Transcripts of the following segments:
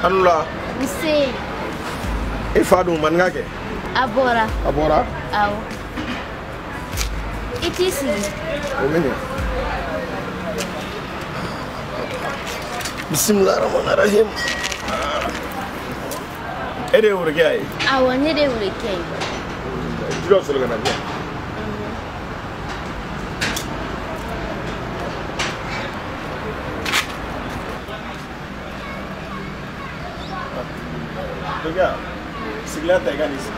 Anula. Nsei. Ifadu mangake. Abora. Abora. Aw. It is. Omenya. Bismillahirrahmanirrahim. Ede urgai. Awa ne de urgai. Jiro solo kana dia. Regarde, c'est là t'as gagné ici.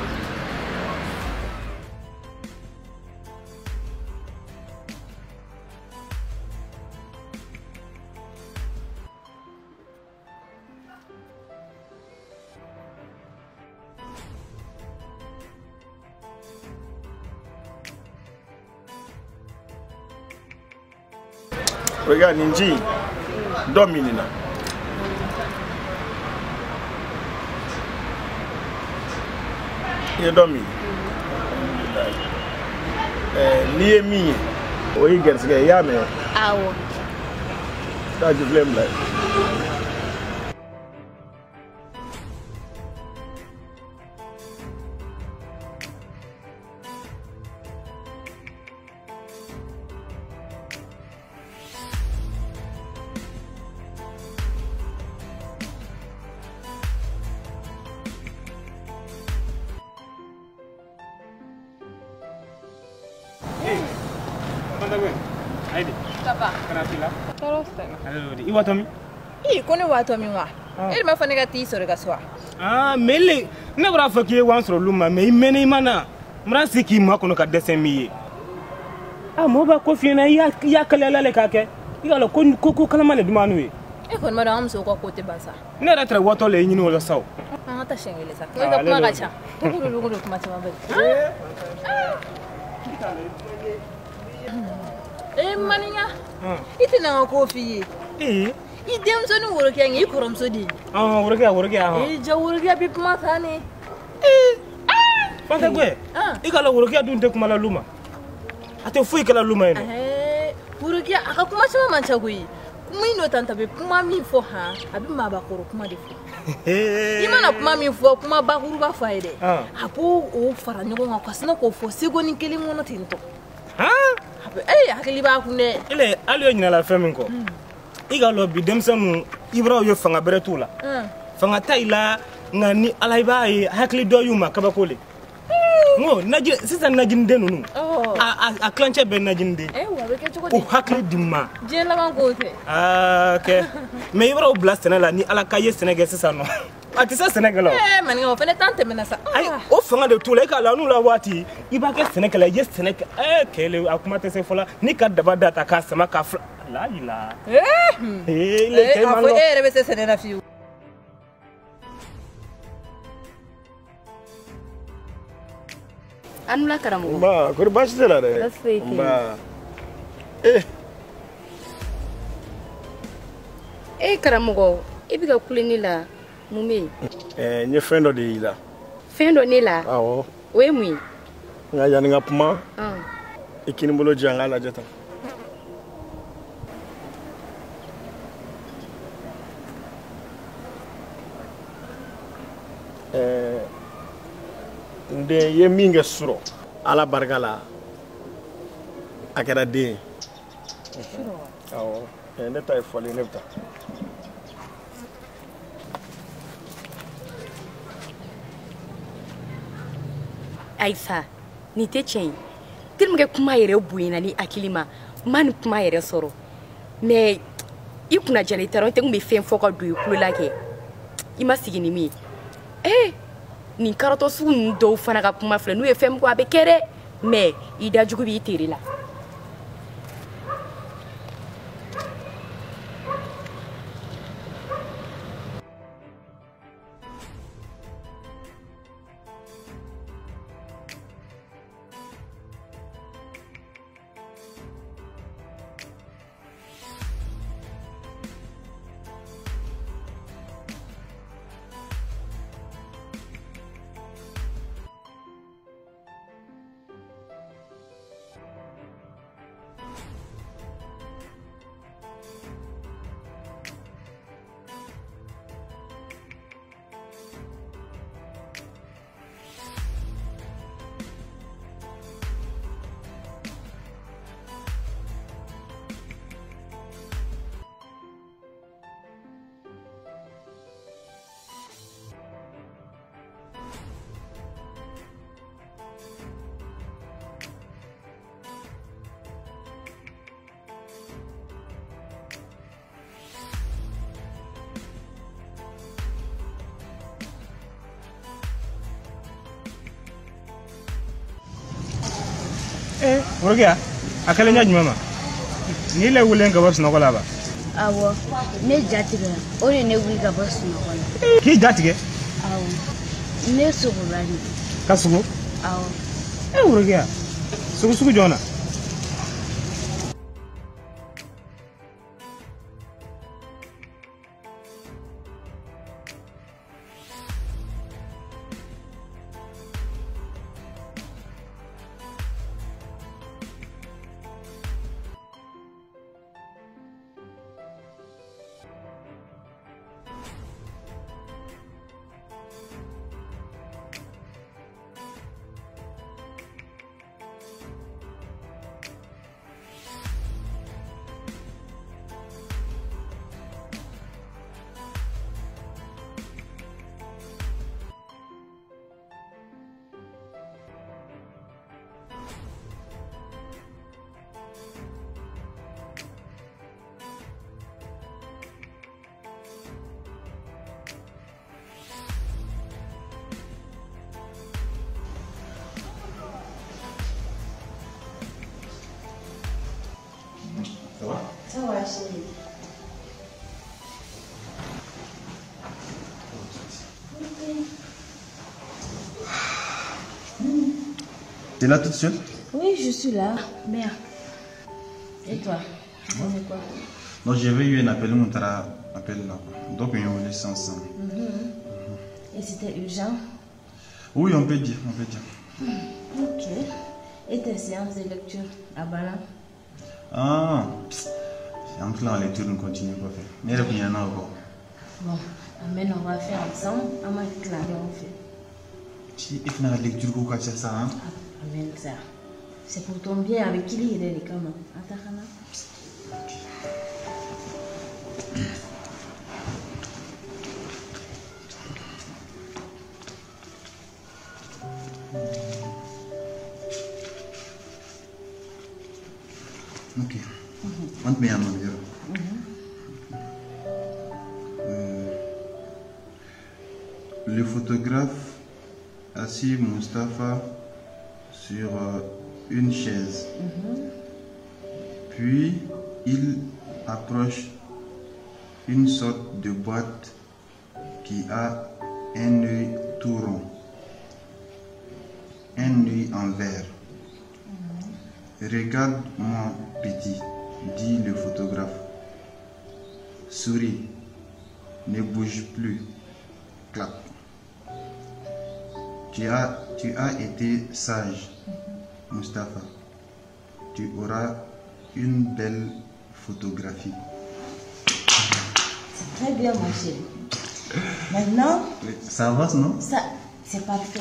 Regarde, Ninji, Dominina. You don't mean. Near me, or he gets a yam. Aw. That's the blame like. Papa. Kanafila. Torostema. Hello, iwatomi. Kone watomi wa. Ma fanega ti sore gaswa. Mele, ne bra faki wan soro luma me imene imana. Mra siki ma kono ka desemi. Mo ba ko fina ya kala le kake. Igalo ko kala mane dumanu e. Kon madam so ko kote basa. Ne ratra woto le nyini wala saw. Ta shengele sa. Ko da kuma gacha. To gudu kuma ta mabel. Maninya. Iti na kofi. Idem so ni woro kyan yi korom so di. Woro kya. Ja woro kya bi kuma ta ne. Fanta gwe. Igalo woro kya dun te kuma la luma. Ate fu ikala luma ene. Woro kya aka kuma chama mancha gui. Kuma ino tanta be kuma mi fo ha. Abi ma ba koro kuma de fo. Imana kuma mi fo kuma ba huru ba faide. Apo o fara nyogo ngakasina ko fo sigo ni kelimu no tinto. Hakili ba kunde ile aliyo nyina la femme ko iga lo bi demsanu ibra yo fanga beretula fanga taila ngani alaiba yi hakili do yuma kabakole ngo naji sisa najinde nunu a clanche ben najinde wa be ke choko hakili dimma je la man ko te okay me ibra blast na la ni ala kaye Sénégal sisa no ati sa Sénégal man ngo fene tante menasa ay o fanga de tula ka la nu la wati iba ke Sénégal yes Sénégal kele akuma te se fola ni ka daba data ka sama ka la ila le ke man no rebe se Sénégal fiu Anula karamu. Ba, ko bashi de la de. Ba. Karamu, ibiga kulini la mume. Nye fendo de ila. Fendo ni la. Awo. We mwi. Nga yani nga puma. Ikini bolo janga la jeta. Nde ye minge suro ala bargala akera de awo ne tay foli nebta Aïssa ni te chen tilmuge kuma yere buyina ni akilima man kuma yere soro mais ikuna jali taron te ngbe fen foko du ikula ke ima sigini mi ni karato su ndo fana ka kuma fle nu e fem ko abe kere mais ida jugu bi tiri la Forokia, a kɛlen ɲa jumɛn ma? N'i le wele ka bɔ sunɔgɔ la ba? Awɔ, ne jatigɛ o de ne wuli ka bɔ sunɔgɔ la. K'i jatigɛ? Awɔ, ne sogora de. Ka sogo? Awɔ. Forokia, sugu jɔn na? Ça va, chérie. T'es là toute seule? Oui, je suis là. Bien. Et toi? Tu fais quoi? Non, j'avais eu un appel, on t'a appelé là. Donc, on a laissé ensemble. Et c'était urgent? Oui, on peut dire, Ok. Et tes séances de lecture à Bala? Ah, entre là, en lecture, on continue pas faire. Mais il y en a encore. Bon, amen, on va faire ensemble. On va déclarer, on fait. Si il fait la lecture, quoi, c'est ça, hein? Amen, ça. C'est pour ton bien. Avec qui il est les camas? Atakana? Ok. On te met un numéro. Le photographe assis Mustapha sur une chaise. Puis il approche une sorte de boîte qui a un œil tout rond, un œil en verre. Regarde mon petit, dit le photographe. Souris, ne bouge plus. Clap. Tu as été sage, Mustapha. Tu auras une belle photographie. C'est très bien, ma chérie. Maintenant, ça avance, non? ça, c'est parfait.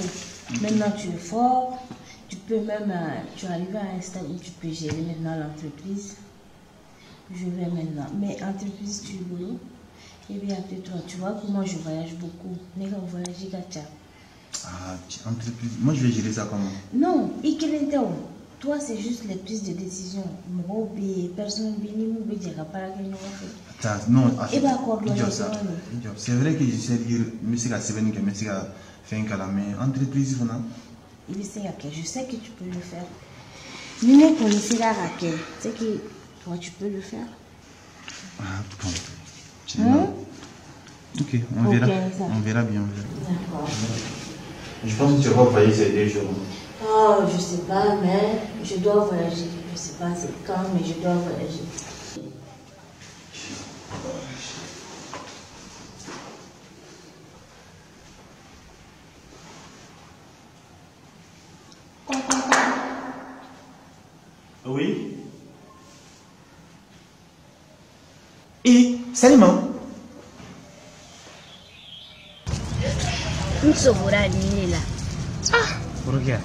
Maintenant, tu es fort. Tu peux même, tu arrives à un stade où tu peux gérer maintenant l'entreprise. Je vais maintenant. Mais entreprise, tu es boulot. Et bien après toi, tu vois comment je voyage beaucoup. Mais quand on voyage, gacha. Ah, entreprise. Moi, je vais gérer ça comment? Non, toi, c'est juste les prises de décision. Moi, personne ne dire Attends, non. Et bien, quoi, c'est vrai que je sais dire, mais c'est fait un calamé. Entreprise, voilà. Je sais que tu peux le faire. Nous ne connaissons pas Raquel. C'est que toi, tu peux le faire. Ah, bon. Ok, on verra. On verra bien. D'accord. Je pense que tu vas voyager ces 2 jours. Oh, je sais pas, mais je dois voyager. Je sais pas c'est quand, mais je dois voyager. Oui. Et Salima. Forokia,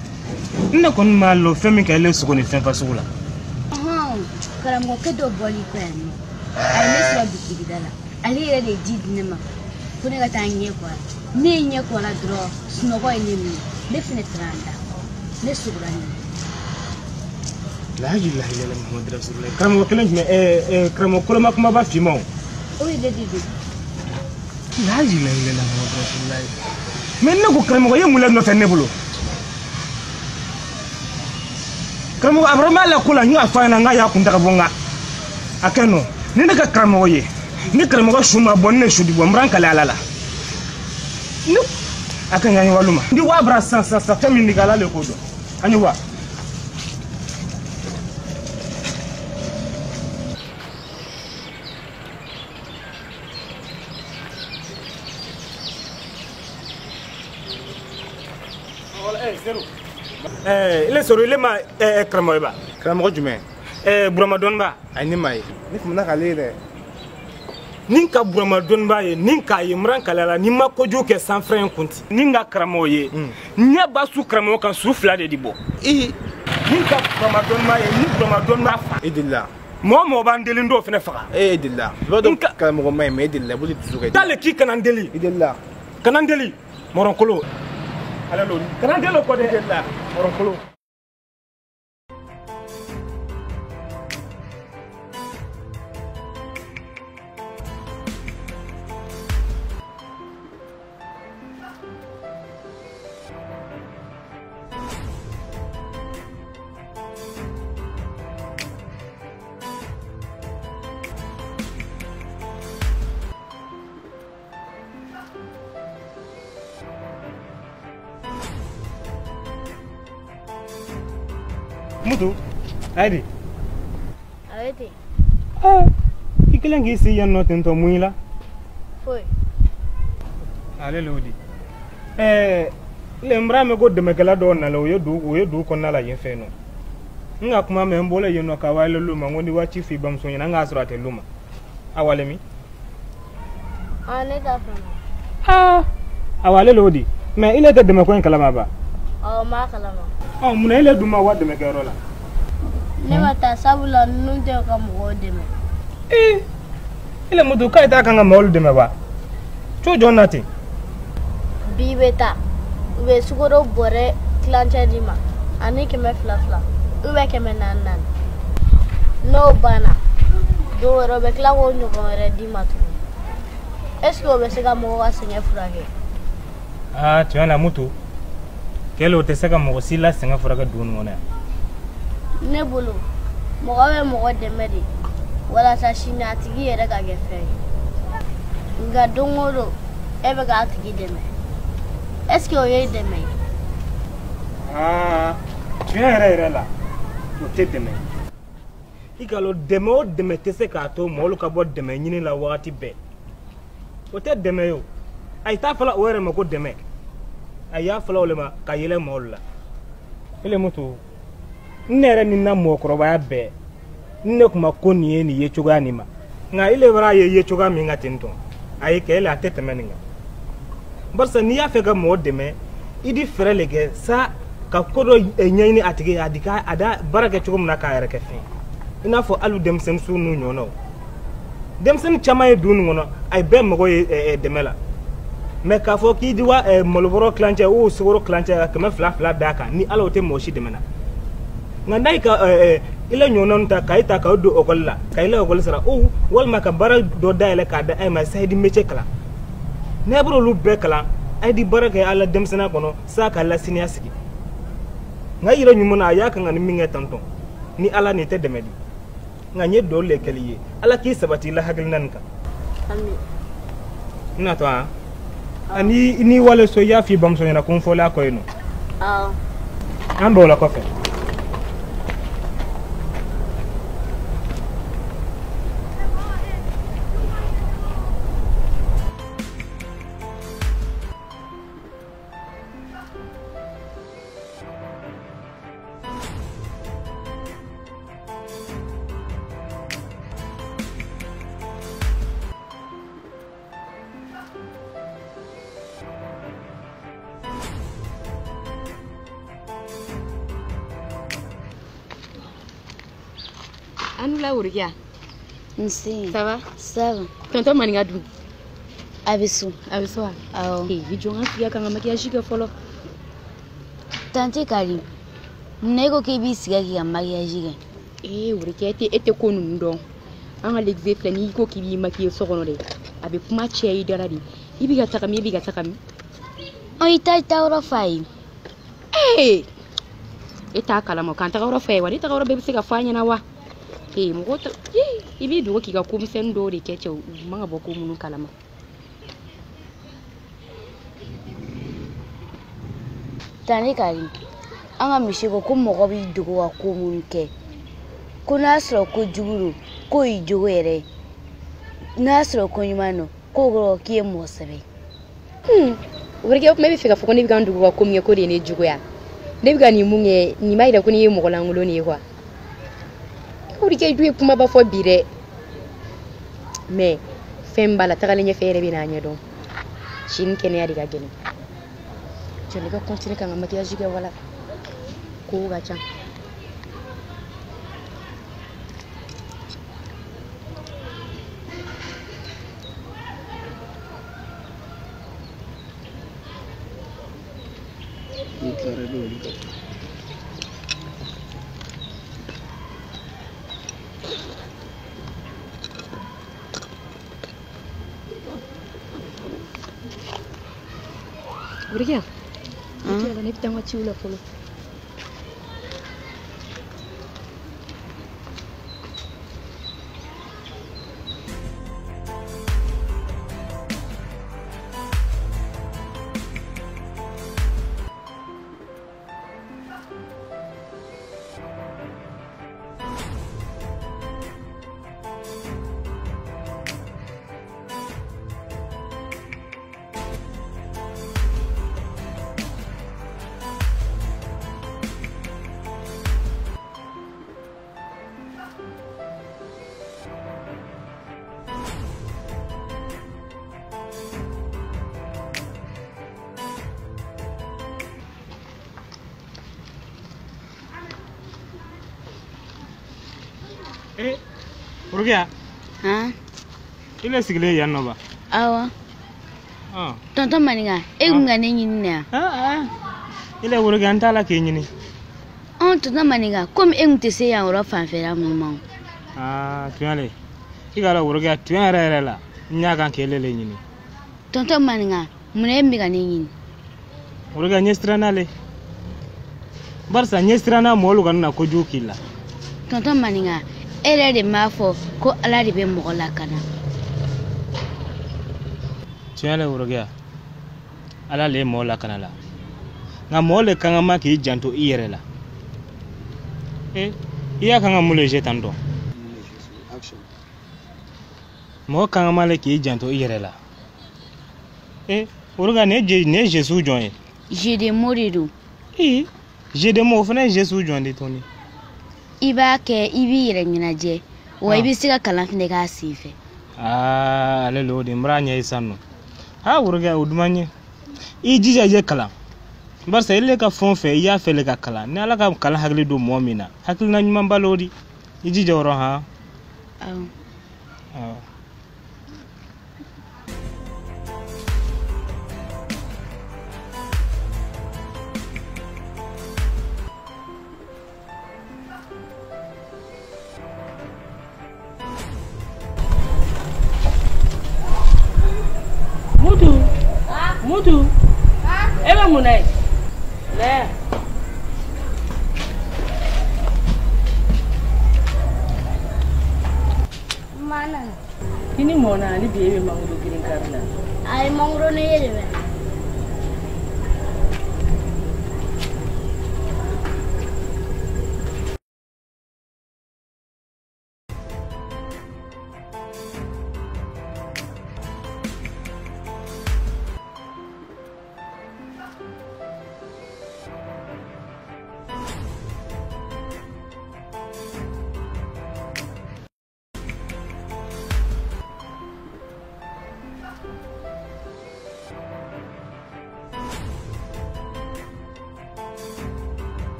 ne kɔni m'a lɔ fɛn min ka ele sogo ni fɛn fasugu la. Karamɔgɔkɛ dɔ bɔli kɔ yan nɔ. A ye ne sɔrɔ bitigida la. Ale yɛrɛ de di di ne ma. Ko ne ka taa ɲɛ kɔ la. Ne ye ɲɛ kɔ la dɔrɔn sunɔgɔ ye ne minɛ. Ne fɛnɛ taara n da. Ne sogora ne. La ilaha illallah Muhammad Rasulullah. Karamɔgɔ kelen jumɛn karamɔgɔ koloma kumaba finman o. O ye ne de don. La ilaha illallah Muhammad Rasulullah. Mais ne ko karamɔgɔ ye mun la nɔfɛ ne bolo? Karamɔgɔ Abrahama la ko la n y'a fɔ a ɲɛna n k'a y'a kun ta ka bɔ n ka a kɛ nɔ ni ne ka karamɔgɔ ye ni karamɔgɔ su ma bɔ ni ne su di bɔ n b'an kale ala la ne a ka ɲa ɲɔgɔn ma ni waa bara san fɛn min di ala le k'o dɔn an ye wa. Ile sɔrɔ ile ma karamɔgɔ ba karamɔgɔ jumɛn Burama Dɔnniba ayi ne ma ye ne tun bɛna k'ale ye dɛ nin ka Burama Dɔnniba ye nin k'a ye mran kalala ni ma kojugu kɛ sanfɛrɛ in kunti nin ka karamɔgɔ ye ɲɛ ba su karamɔgɔ kan su fila de di bɔ nin ka Burama Dɔnniba ye ni Burama Dɔnniba fa e delila mɔgɔ mɔgɔ b'an deli dɔw fana faga e delila i b'a dɔn karamɔgɔ ma ye mais e delila boli dusu ka t'ale k'i kana n deli i delila kana n deli mɔrɔnkolo ala lo kana n deli o kɔ dɛ delila mɔrɔnkolo. Mutu, Adi. Adi. I kelen k'i si yan nɔ ten tɔ mun la? Foyi. Ale lodi. Lembra me ko dɛmɛkɛla dɔw nana o ye dugu kɔnɔna la yen fɛ nɔ. N ka kuma mɛ n bɔra yen nɔ ka wale luma n ko ni waati f'i bamuso ɲɛna n k'a sɔrɔ a tɛ luma. A wale mi? Ne t'a faamu. A wale lodi. Mais ile tɛ dɛmɛ ko in kalama ba? M'a kalama. Munna ile dun ma wa dɛmɛkɛyɔrɔ la? Ne ma taa sabula ninnu tɛ ka mɔgɔw dɛmɛ. Ile mutu k'a t'a kan ka mɔgɔw dɛmɛ ba? Co jɔn na ten? Bi bɛ taa u bɛ sukaro bɔrɛ tilancɛ di ma ani 200 ou bien 400. N'o banna don wɛrɛ u bɛ tila k'o ɲɔgɔn wɛrɛ di ma tuguni. Est ce que o bɛ se ka mɔgɔ ka sɛgɛn furakɛ? Tiɲɛ na mutu. Kɛlɛ o tɛ se ka mɔgɔ si la sɛgɛn furakɛ dugu nin kɔnɔ yan. Ne bolo mɔgɔ bɛ mɔgɔ dɛmɛ de walasa sini a tigi yɛrɛ ka kɛ fɛn ye. Nka don o don e bɛ k'a tigi dɛmɛ. Est ce que o ye dɛmɛ ye? Tiɲɛ yɛrɛ la o tɛ dɛmɛ. I ka dɔn dɛmɛ o dɛmɛ tɛ se k'a to mɔgɔw ka bɔ dɛmɛ ɲini la wagati bɛɛ. O tɛ dɛmɛ ye o. A t'a fɔla o yɛrɛ ma ko dɛmɛ. A y'a fɔla o le ma ka yɛlɛ mɔgɔw la. Ile mutu ne yɛrɛ ni na mɔgɔkɔrɔbaya bɛɛ ne tun ma ko nin ye nin ye cogoya nin ma. Nka ile bara ye cogoya min ka ten tɔ a ye kɛ ele a tɛ tɛmɛ nin kan. Barisa n'i y'a fɛ ka mɔgɔ dɛmɛ i di fɛrɛ le kɛ sa ka ko dɔ ɲɛɲini a tigi a da baara kɛ cogo min na k'a yɛrɛ kɛ fɛn. I n'a fɔ hali denmisɛnnin sugu n'u ɲɔgɔnnaw. Denmisɛnnin caman ye dugu nin kɔnɔ a ye bɛɛ mago ye dɛmɛ la. Mais k'a fɔ k'i di wa malobɔrɔ kilancɛ o sukaro kilancɛ 200 d'a kan ni ala o tɛ mɔgɔ si dɛmɛ na. Nka n'a ye ka ile ɲɔgɔnnaw ta k'a ta k'aw don ekɔli la ka ile ekɔli sara walima ka baara dɔ dayɛlɛ k'a da ma sa i di métier kalan. N'a bɔra olu bɛɛ kalan a ye di baara kɛ ala denmisɛnninya kɔnɔ sa ka lasiniya sigi. Nka yɛrɛ ɲuman na a y'a kan ka ni min kɛ tantɔn ni ala nin tɛ dɛmɛ di. Nka n ye dɔw le kɛli ye ala k'i sabati i la hakilina nin kan. Ami. N na to ni wale so y'a f'i bamuso ɲɛna ko n fɔla a kɔ yen nɔ. An bɛ o la kɔfɛ. Anula Uriya. Sim. Ça va? Ça va. Tonton Maninga dun? Abisu. Abisu. Awo. I jonga fiya kan makiyaji ke folo. Tante Karim. Ne ko k'i b'i sigi k'i ka maquillage kɛ. Uriya ete ko ninnu dɔn. An ka l'exemple filɛ n'i ko k'i b'i maquiller so kɔnɔ de. A bɛ kuma cɛ i dara de. I b'i ka taga min, i b'i ka taga min. I t'a yɔrɔ f'a ye. Eta kalama kan tagawro fe wadi tagawro be bisi ka fanya na wa mo goto ibi do ki ga kum sen do ri kece manga boko munu kalama tani kali anga mishigo ko mo bi dugo wa ko mun ke kuna sro ko juguru ko i jogere na sro ko nyumano ko go ki mo sebe urige maybe fika foko ni bigandu wa ko mye ko de ne jugo ya ne biga ni munye ni mai da kuni mo golangulo ne kwa urige duwe kuma ba fo bire me femba la tagale nye fere bina nyedo shin kene ya diga gene je ne ga continuer kan maquillage ga wala ko ga chan Urigya? Urigya, nip tanga chula polo. Urugya? Ile sigle yanno ba? Awa. Tonton maninga, nga nenyi na. Ile urugya antala ke nyini. Tonton maninga, comme te ya ora fanfera mama. Tuyale. Igala urugya tuyare la. Nyaga kelele nyini. Tonton maninga, mune mbiga nenyi. Urugya nyestrana le. Barsa nyestrana molu ganna ko jukilla. Tonton maninga, ele de mafo ko ala de be mogola kana. Tiale urugya. Ala le mola kana la. Nga mole kanga maki janto iyere la. Iya kanga mule jetando. Mo kanga male ki janto iyere la. Urugya ne Jésus joye. J'ai des morido. J'ai des mots fana Jésus joye toni. Iba ke ibi yere nyinaje. Wa ibi siga kalanfinde ka sife. Ale lo de mranya isanu. Urugya udumanye. Ijija je kala. Barsa ile ka fon fe ya fele ka kala. Ni ala ka kala hagli do momina. Hakli na nyuma balodi. Ijija woro ha. Mutu. Eba munai. Le. Mana? Kini mona ni biye mangro green karna. Ay mangro ne yele.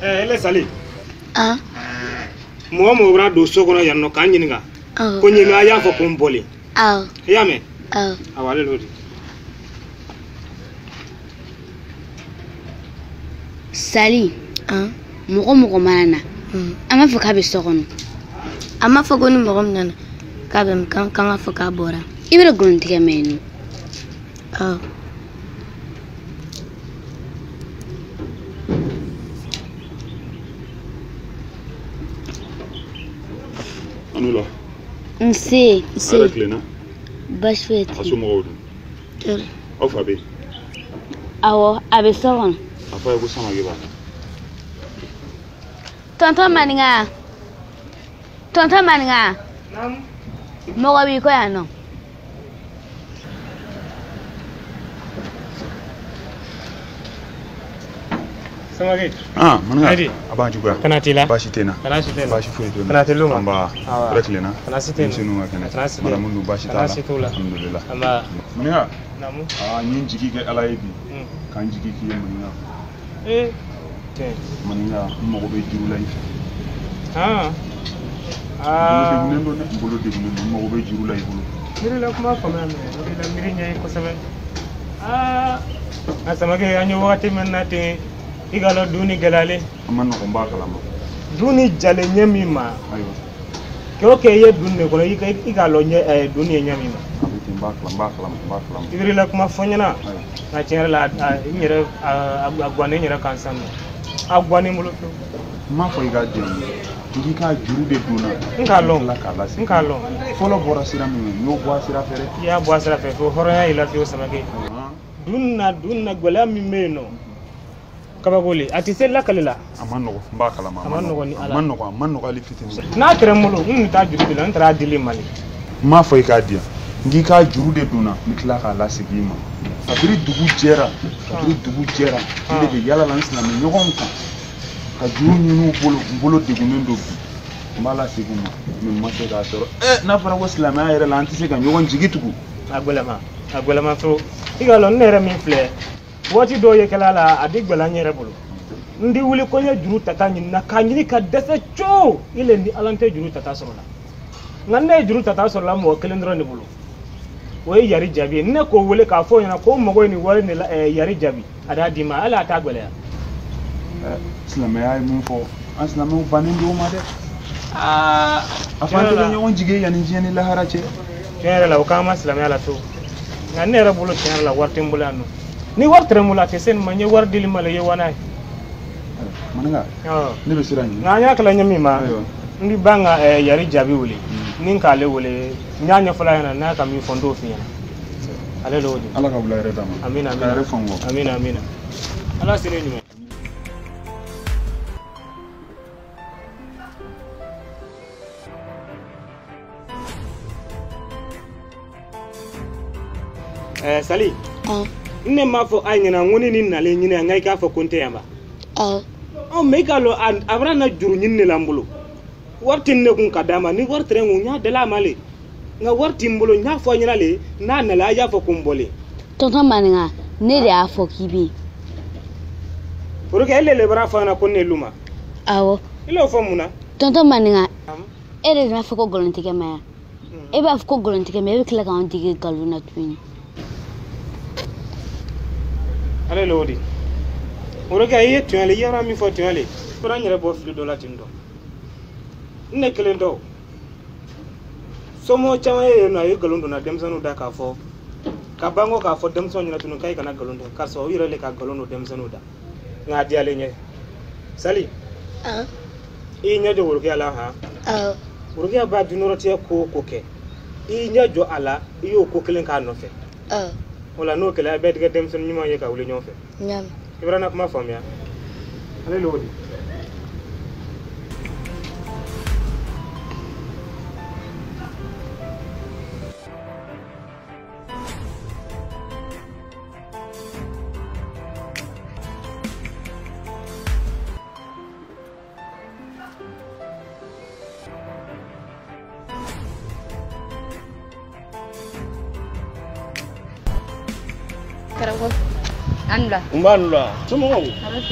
Ele sali. Mo bra do sokono yanno kanyininga. Ko nyimi aya fo pompoli. Yame. Awale lodi. Sali. Mogo mana. Ama fo ka be sokono. Ama fo gonu mogo nana. Ka be kan fo ka bora. Ibra gontige menu. Anula. Nse. Avec Lena. Bashfet. Asumawdu. Au Fabi. Awo, abe soron. Apa ko sama giba. Tonton Maninga. Tonton Maninga. Nam. Mo wi ko ya no. Sama ke? Maninga. Adi. Aba juga. Kana tila. Bashi tena. Kana shitena. Bashi fuito. Kana tiluma. Amba. Avec Lena. Kana shitena. Sinu ngakene. Kana shitena. Mara mundu bashi Kana tala. shitula. Alhamdulillah. Amba. Maninga. Namu. Nyin jigi ke alayibi. Kan jigi ki Maninga. Maninga mo be juru la ife. Bolo de mo be juru la ibulu. Miri la kuma fama me. Miri la miri nyai ko sabe. Asama ke anyo wakati menate igalo duni galale. Amano ko mbakala ma. Duni jale nyamima. Ayo. Ke ye dunne ko igalo nye duni nyamima. Mbakala. Miri la kuma fonyana. Na chenra la nyere agwane nyere kansan. Agwane mulo. Ma fo iga dem. Ngi ka juru de duna. Nkalo. Folo bora sira mi no boa sira fere. Ya boa sira fere ko horoya ila fi samake. Dunna gola mi meno. Kabagoli ati sella kalila. Amano mbakala ma. Amano ni ala. Amano ali fitini. Na tremulo ta juru de la ntra dili mali. Ma fo iga dia. Ngi ka juru de duna mitla ka la sigima. Abiri dugu jera. Ile de yala lan islam nyogon kan. Ka juru nyinu bolo degunen do mala siguma min maso da soro na fara waslam ya yere lan tise kan nyogon jigitugu agwelama so igalo nere min fle woti do ye kelala adigbela nyere bolo ndi wuli ko nya juru tata nyin na kanyi ka dese cho ile ndi alante juru tata soro la nganne juru tata soro la mo kelendro ni bolo way yari jabi ne ko wule ka fo yana ko mogo ni wari ni yari jabi ada dima ala ta gwele islam ya mun fo aslam mu banin do ma de afante de nyon jige yani jeni la harache kere la kama islam ya la to nganne rabulo kere la warti mbulano ni wartre mulate sen manye war dili mala ye wanay mananga ni be sirani nganya kala nyami ma ndi banga yari jabi wuli nin kale wuli nyanya fula yana na ka mi fondo fi yana ale lodi ala ka bula reda ma amina ala sine nyuma Sali. Ne ma fo ay nyina ngoni ni nale nyina ngai ka fo konte yamba. Me ka lo abra na juru nyinne lambulo. Wartin ne kun kadama ni wartre ngunya de la male. Nga warti mbulo nya fo nyina le na na la ya fo kumbole. Tonton Maninga ne de afo kibi. Pour que elle le bra fa na konne luma. Awo. Ile fo muna. Tonton Maninga. Ere na fo ko golonti ke ma. E ba fo ko golonti ke me be kla ka on dige galuna twini. Ale lodi oroga ye tuale yara mi fo tuale pura nyere bo fili dola tindo ne kelendo somo chama ye na ye galondo na demsanu da ka fo ka bango ka fo demsanu na tunu kai kana galondo ka so yire le ka galondo demsanu da ngadi ale nye Sali i nya jo oroga ala ha oroga ba dunoro tie ko koke i nya jo ala iyo ko kelen ka no fe wala no kala be diga dem sun nyima ye ka wuli ñofe ñam ibrana kuma famia ale lodi Anla. Umbanula. Sumo ngo.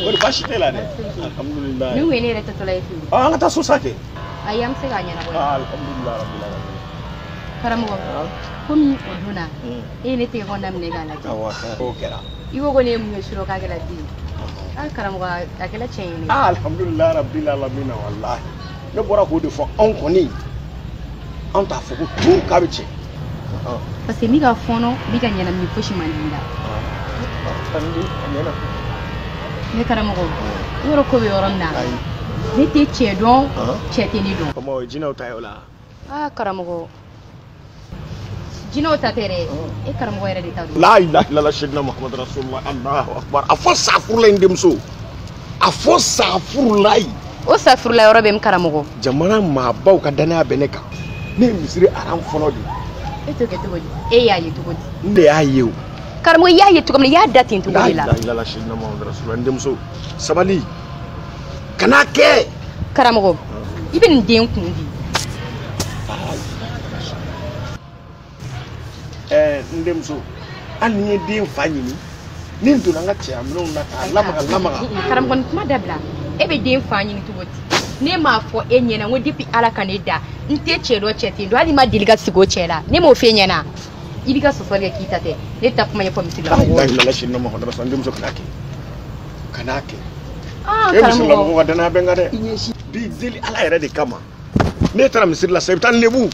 Wori bashi tela de. Alhamdulillah. Ni wene reta tola yefi. Ngata susake. Ayam se ganya na ko. Alhamdulillah rabbil alamin. Karamo komi oduna. Ene te gonda mne gala. Awa ko kera. Iwo gone mu shiro ka gala di. Karamo ga akela chaini. Alhamdulillah rabbil alamin wallahi. Ne bora ko de fo on koni. On ta fo ko tout kabiche. Parce que mi ga fono mi ga nyana mi foshi mandinda. Andi nyana. Ne karamo go. Woro ko be oronna. Ne te che don, che te ni don. Como jina utayola. Ah, karamɔgɔ. Jinɛw ta tɛ dɛ. E karamɔgɔ yɛrɛ de ta don. La ilaha illallah sayyidina Muhammad rasulullah. Allahu akbar. A fɔ safurula in denmuso. A fɔ safurula yi. O safurula yɔrɔ bɛ min karamɔgɔ. Jamana maabaw ka danaya bɛ ne kan. Ne ye misiri aran fɔlɔ de. E t'o kɛ cogo di? E y'a ye cogo di? N de y'a ye o. Karamɔgɔ i y'a ye cogo min na i y'a da ten cogo de la. La ilaha illallah sayyidina Muhammad rasulullah. N denmuso sabali. Kana kɛ. Karamɔgɔ i bɛ nin den kun di. N denmuso hali ni ye den fa ɲini ni donna an ka cɛya minɛnw na k'a lamaga lamaga. Karamɔgɔ nin kuma dabila e bɛ den fa ɲini cogo di ne m'a fɔ e ɲɛna n ko depuis ala ka ne da n tɛ cɛ dɔ cɛ ten don hali ma deli ka sigi o cɛ la ne m'o f'e ɲɛna i b'i ka sɔsɔli kɛ k'i ta tɛ ne bɛ taa kuma ɲɛfɔ misiri la. N denmuso kana kɛ kana kɛ. E misiri la mɔgɔw ka danaya bɛ n kan dɛ. Bi deli ala yɛrɛ de kama ne taara misiri la sa i bɛ taa lebu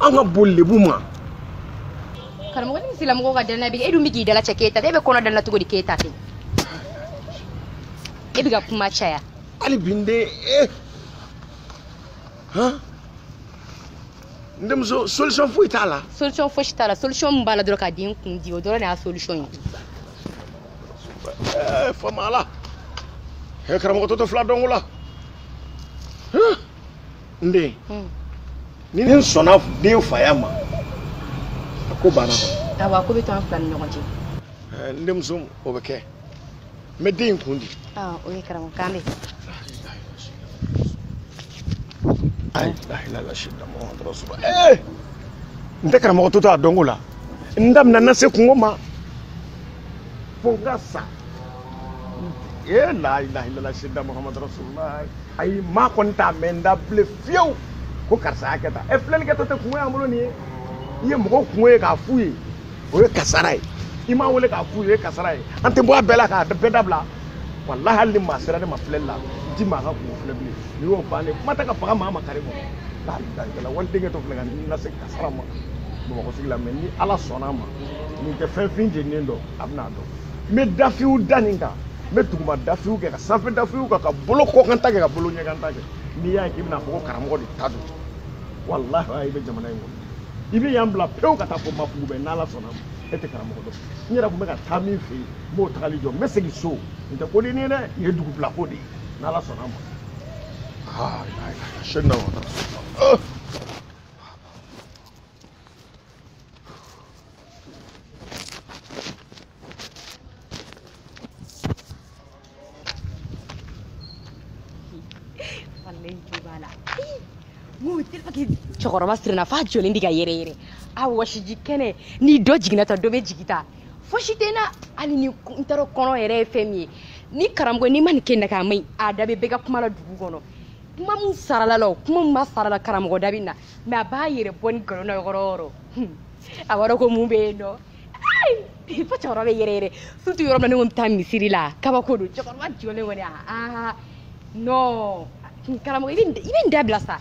an ka boli lebu ma. Karamɔgɔ ni misiri la mɔgɔw ka danaya bɛ e dun bɛ k'i dala cɛ k'e ta tɛ e bɛ kɔnɔ danna cogo di k'e ta tɛ e bɛ ka kuma caya. hali bi n den n denmuso solution foyi t'a la. Solution fosi t'a la solution min b'a la dɔrɔn ka den kun di o dɔrɔn de y'a solution ye. Fama ala karamɔgɔ tɔ to fila dɔn ko la n den ni ne sɔnna den faya ma a ko banna kɔnɔ. Awɔ a ko bɛ to an fila ni ɲɔgɔn cɛ. N denmuso o bɛ kɛ n bɛ den kun di. O ye karamɔgɔ k'an bɛ. N tɛ karamɔgɔ to a dɔnko la n daminɛ na se kungo ma fo n ka sa la ilaha illallah sayyidina Muhammad rasulullah ayi maa kɔni t'a mɛn n da bilen fiyewu ko karisa y'a kɛ tan filɛlikɛtɔ tɛ kungo y'an bolo nin ye i ye mɔgɔw kungo ye k'a f'u ye o ye kasara ye i m'a wele k'a f'u ye o ye kasara ye an tɛ bɔ a bɛɛ la k'a bɛɛ dabila walahi hali ni maa sera ne ma filɛli la ji maa ka kungo filɛ bilen ni y'o bannen kuma tɛ ka faga maa ma kari kɔnɔ la ilaha illallah wali denkɛ tɔ filɛ ka n lase kasara ma Bamakɔ sigi la mɛ ni ala sɔnna a ma nin tɛ fɛn fin jeninen dɔn a bɛna dɔn n bɛ dafiw da nin kan n bɛ duguma dafiw kɛ ka sanfɛ dafiw kan ka bolo kɔkan ta kɛ ka bolo ɲɛkan ta kɛ n'i y'a ye k'i bɛna fɔ ko karamɔgɔ de ta don walahi i bɛ jamana in kɔnɔ i bɛ yan bila pewu ka taa fɔ mafugu bɛɛ n'ala sɔnna a ma e tɛ karamɔgɔ dɔn n yɛrɛ tun bɛ ka taa min fɛ yen n b'o tagali jɔ n bɛ segin so nin tɛ ko di ne ye dɛ nin ye dugu bila ko de ye n'ala sɔnna a ma cɛkɔrɔba siranna f'a jɔlen di ka yɛrɛyɛrɛ a wasiji kɛnɛ ni dɔ jiginna ta dɔ bɛ jigi ta fosi tɛ n na hali ni n taara kɔnɔ yɛrɛ ye fɛn min ye ni karamɔgɔ n'i ma nin kɛ n na k'a ma ɲi a da bɛ bɛɛ ka kuma la dugu kɔnɔ kuma min sarala la o kuma min ma sarala karamɔgɔ da bɛ na mɛ a b'a yɛrɛ bɔ ni nkalon na yɔrɔ o yɔrɔ a b'a dɔn ko mun bɛ yen nɔ fo cɛkɔrɔba bɛ yɛrɛyɛrɛ surtout yɔrɔ min na ne ko n bɛ taa misiri la kabako don cɛkɔrɔba jɔlen kɔni non karamɔgɔ i bɛ n dabila sa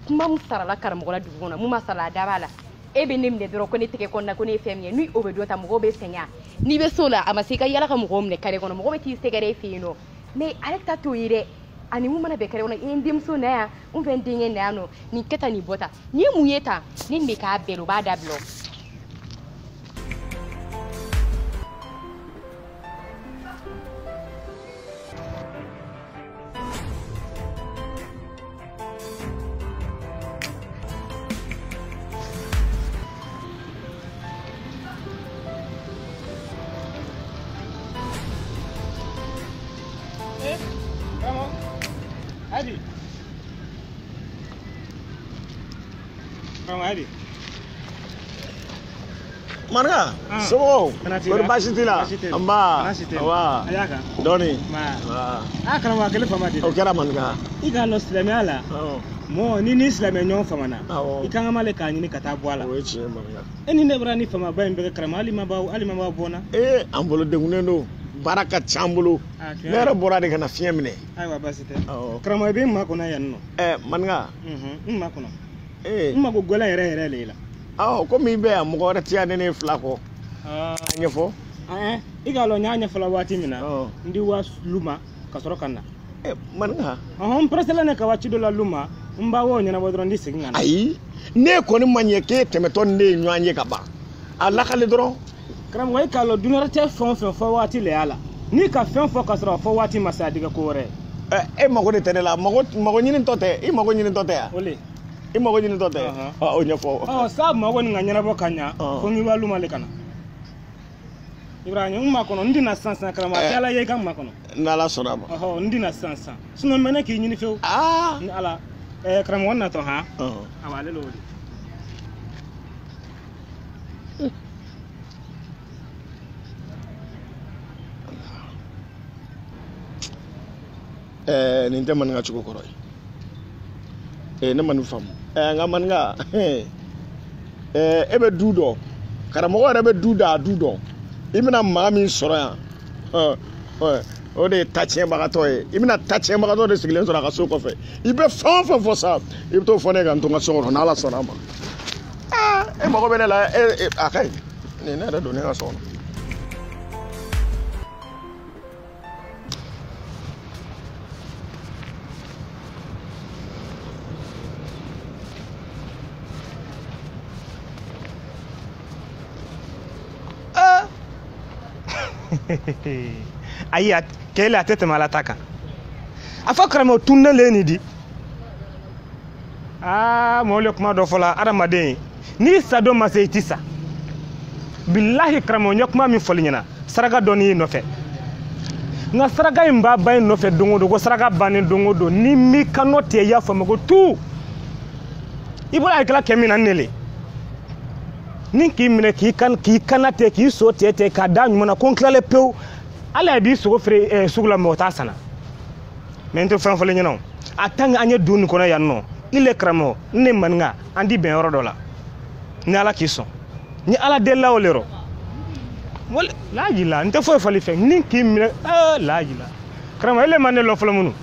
kuma min sarala karamɔgɔ la dugu kɔnɔ mun ma sarala a da b'a la e bɛ ne minɛ dɔrɔn ko ne tɛgɛ kɔnɔna ko ne ye fɛn min ye ni o bɛ dɔ ta mɔgɔw bɛ sɛgɛn n'i bɛ so la a ma se i ka yala ka mɔgɔw minɛ kare kɔnɔ mɔgɔ bɛ t'i sɛgɛrɛ e fɛ yen nɔ mais ale ta t'o ye dɛ ani mun mana bɛn kare kɔnɔ i ye n denmuso na yan n fɛ n denkɛ na yan nɔ nin kɛ tan nin bɔ tan nin ye mun ye tan ne nin bɛ k'a bɛɛ la o b'a dabila Marga, so, berbasi tila, amba, awa, Doni, karamɔgɔ kelen fama de o kɛra maninka, i ka lɔ silamɛya la, mɔ ni silamɛ ɲɔgɔn famana, i kan ka male k'a ɲini ka taa bɔ a la, o ye tiɲɛ ye maninka, e ni ne bɔra ni famaba in bɛɛ kɛ karamɔgɔ hali ma b'a bɔ n na, an bolo degunnen don, baara ka ca an bolo, ne yɛrɛ bɔra de ka na fiɲɛ minɛ, ayiwa basi tɛ, karamɔgɔ i bɛ n makɔnɔ yan nɔ, maninka, n makɔnɔ, n mako gɔlɛ yɛrɛ le la. Komi i bɛ yan mɔgɔ wɛrɛ tɛ yan ne ni fila kɔ a ɲɛfɔ i k'a dɔn n y'a ɲɛfɔla waati min na n di wa lu ma ka sɔrɔ ka na maninka n presela ne ka waati dɔ la lu ma n b'a wo ɲɛnabɔ dɔrɔn n di segin ka na ayi ne kɔni ma ɲɛ k'e tɛmɛtɔ ne ye ɲɔgɔn ye ka ban a lakale dɔrɔn karamɔgɔ e k'a lɔn dunuya tɛ fɛn o fɛn fɔ waati le y'a la n'i ka fɛn fɔ ka sɔrɔ fɔ waati ma se a digɛ ko wɛrɛ e mago de tɛ ne la mago ɲinitɔ tɛ i mago ɲinitɔ tɛ yan i mago ɲinitɔ tɛ o ɲɛfɔ sa mago nin ka ɲɛnabɔ ka ɲa fo n b'a luma le ka na Ibrahima n ma kɔnɔ n dina sisan karamɔgɔ a tɛ ala ye i ka ma kɔnɔ n'ala sɔnna a ma n dina sisan sinon n bɛ ne k'i ɲini fewu ni ala karamɔgɔ natɔ han awɔ ale l'o de nin tɛ maninka cogo kɔrɔ ye ne ma nin faamu nka maninka e bɛ du dɔn karamɔgɔ yɛrɛ bɛ du da a du dɔn i bɛna maa min sɔrɔ yan o de ye ta tiɲɛbagatɔ ye i bɛna ta tiɲɛbagatɔ de sigilen sɔrɔ a ka so kɔfɛ i bɛ fɛn o fɛn fɔ sa i bɛ t'o fɔ ne ka n to n ka so kɔnɔ n'ala sɔnna a ma e mago bɛ ne la a ka ɲi nin ne yɛrɛ don ne ka so kɔnɔ ayi kele a tɛ tɛmɛ ala ta kan a fɔ karamɔgɔ tunnelen nin di mɔgɔ le kuma dɔ fɔla adamaden n'i sa don ma se i ti sa bilahi karamɔgɔ n ye kuma min fɔli ɲɛna saraka dɔ n'i nɔfɛ nka saraka in b'a ba in nɔfɛ don o don ko saraka bannen don o don ni mi ka nɔ tigɛ i y'a faamu ko tu i bɔra a kɛla kɛ min na ne le ni k'i minɛ k'i kana tigɛ k'i so tigɛ k'a da ɲuman na ko n tilalen pewu ala ye b'i sogo feere sugu la mɔgɔ t'a sanna mɛ n tɛ fɛn fɔlen ɲɛna a tant que an ye du nin kɔnɔ yan nɔ i le karamɔgɔ n ne maninka an di bɛn yɔrɔ dɔ la ni ala k'i sɔn ni ala delila o le rɔ laaji la n tɛ foyi fɔli fɛ ni k'i minɛ laaji la karamɔgɔ e le ma ne lɔ fɔlɔ minnu